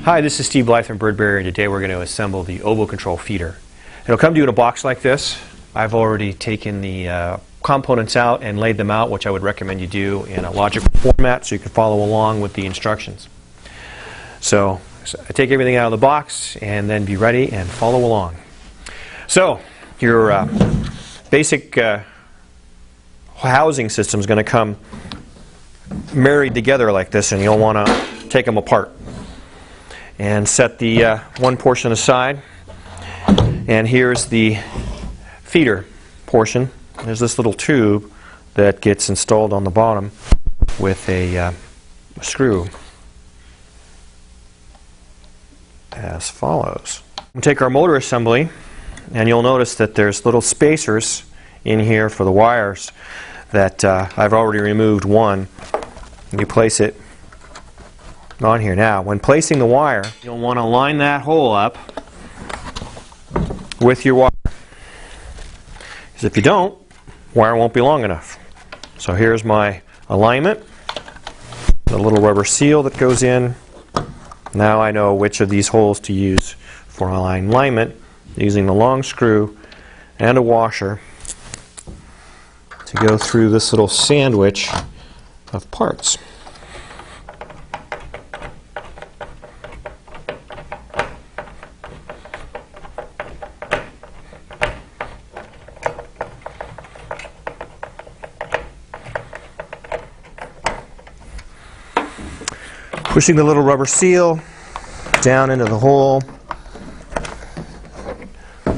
Hi, this is Steve Blythe from Bird Barrier, and today we're going to assemble the OvoControl Feeder. It'll come to you in a box like this. I've already taken the components out and laid them out, which I would recommend you do in a logical format so you can follow along with the instructions. So I take everything out of the box and then be ready and follow along. So your basic housing system is going to come married together like this, and you'll want to take them apart and set the one portion aside. And here's the feeder portion. There's this little tube that gets installed on the bottom with a screw as follows. We'll take our motor assembly, and you'll notice that there's little spacers in here for the wires that I've already removed one. You place it on here. Now, when placing the wire, you'll want to line that hole up with your wire. Because if you don't, wire won't be long enough. So here's my alignment, the little rubber seal that goes in. Now I know which of these holes to use for alignment, using the long screw and a washer to go through this little sandwich of parts. Pushing the little rubber seal down into the hole,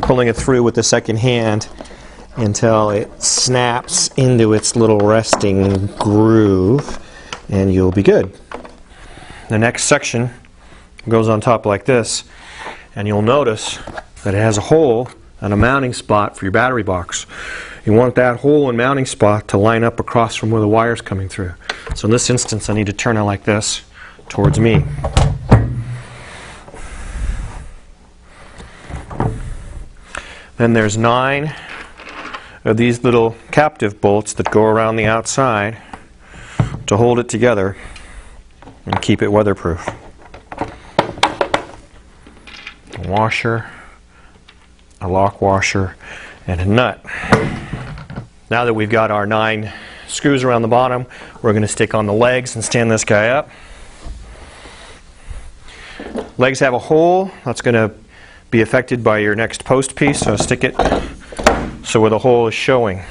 pulling it through with the second hand until it snaps into its little resting groove, and you'll be good. The next section goes on top like this, and you'll notice that it has a hole and a mounting spot for your battery box. You want that hole and mounting spot to line up across from where the wire's coming through. So in this instance, I need to turn it like this towards me. Then there's 9 of these little captive bolts that go around the outside to hold it together and keep it weatherproof. A washer, a lock washer, and a nut. Now that we've got our 9 screws around the bottom, we're going to stick on the legs and stand this guy up. Legs have a hole that's going to be affected by your next post piece, so stick it so where the hole is showing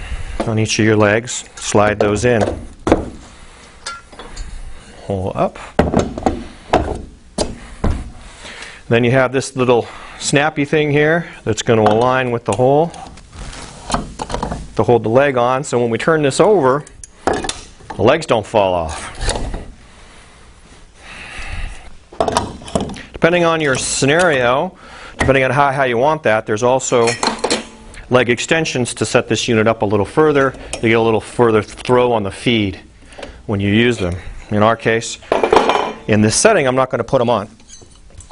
on each of your legs. Slide those in. Hole up. Then you have this little snappy thing here that's going to align with the hole to hold the leg on, so when we turn this over, the legs don't fall off. Depending on your scenario, depending on how high you want that, there's also leg extensions to set this unit up a little further to get a little further throw on the feed when you use them. In our case, in this setting, I'm not going to put them on.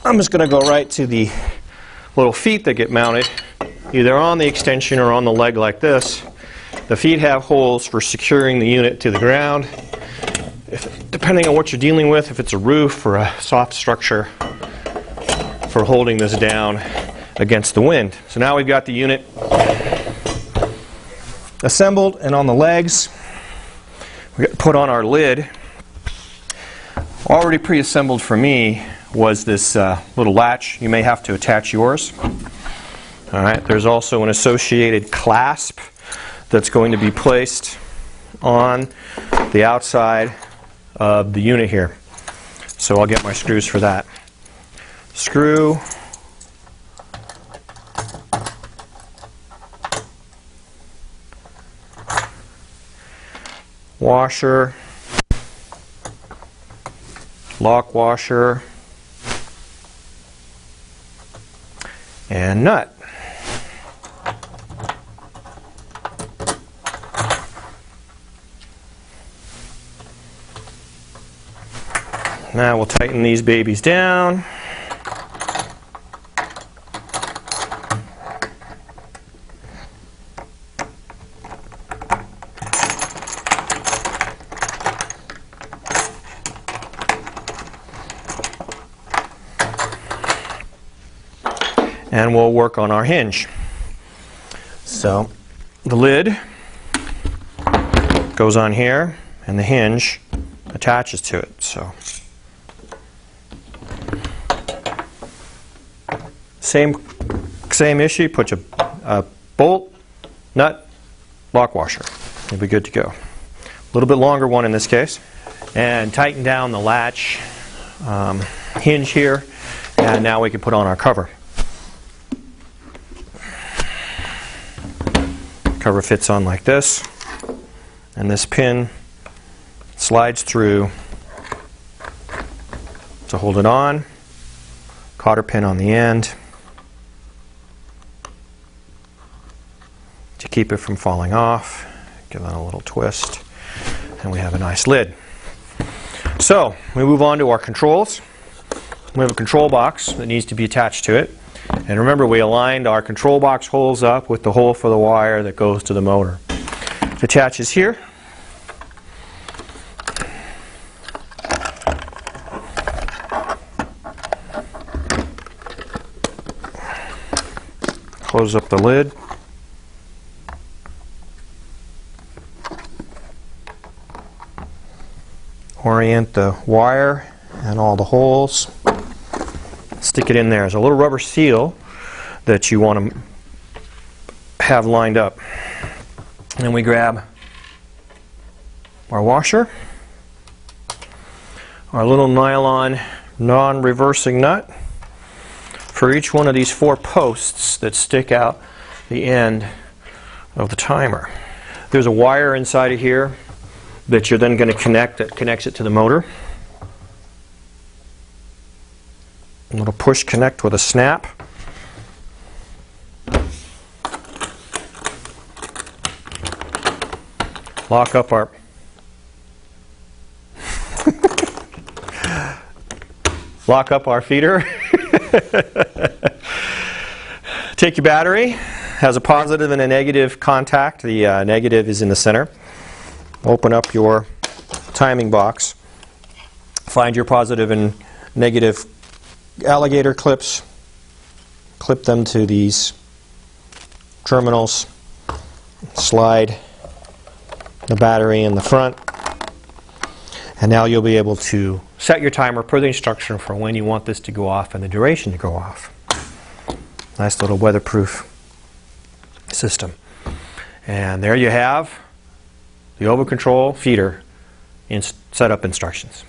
I'm just going to go right to the little feet that get mounted either on the extension or on the leg like this. The feet have holes for securing the unit to the ground. Depending on what you're dealing with, if it's a roof or a soft structure, for holding this down against the wind. So now we've got the unit assembled, and on the legs we put on our lid. Already pre-assembled for me was this little latch. You may have to attach yours. Alright, there's also an associated clasp that's going to be placed on the outside of the unit here. So I'll get my screws for that. Screw, washer, lock washer, and nut. Now we'll tighten these babies down. and we'll work on our hinge. So the lid goes on here and the hinge attaches to it. So same issue, put a bolt, nut, lock washer. You'll be good to go. A little bit longer one in this case. And tighten down the latch hinge here, and now we can put on our cover. Cover fits on like this, and this pin slides through to hold it on. Cotter pin on the end to keep it from falling off. Give that a little twist, and we have a nice lid. So we move on to our controls. We have a control box that needs to be attached to it. And remember, we aligned our control box holes up with the hole for the wire that goes to the motor. It attaches here. Close up the lid. Orient the wire and all the holes. Stick it in there. There's a little rubber seal that you want to have lined up. And then we grab our washer, our little nylon non-reversing nut for each one of these 4 posts that stick out the end of the timer. There's a wire inside of here that you're then going to connect, that connects it to the motor. A little push connect with a snap. Lock up our feeder. Take your battery. Has a positive and a negative contact. The negative is in the center. Open up your timing box. Find your positive and negative alligator clips. Clip them to these terminals. Slide the battery in the front. And now you'll be able to set your timer per the instruction for when you want this to go off and the duration to go off. Nice little weatherproof system. And there you have the OvoControl Feeder setup instructions.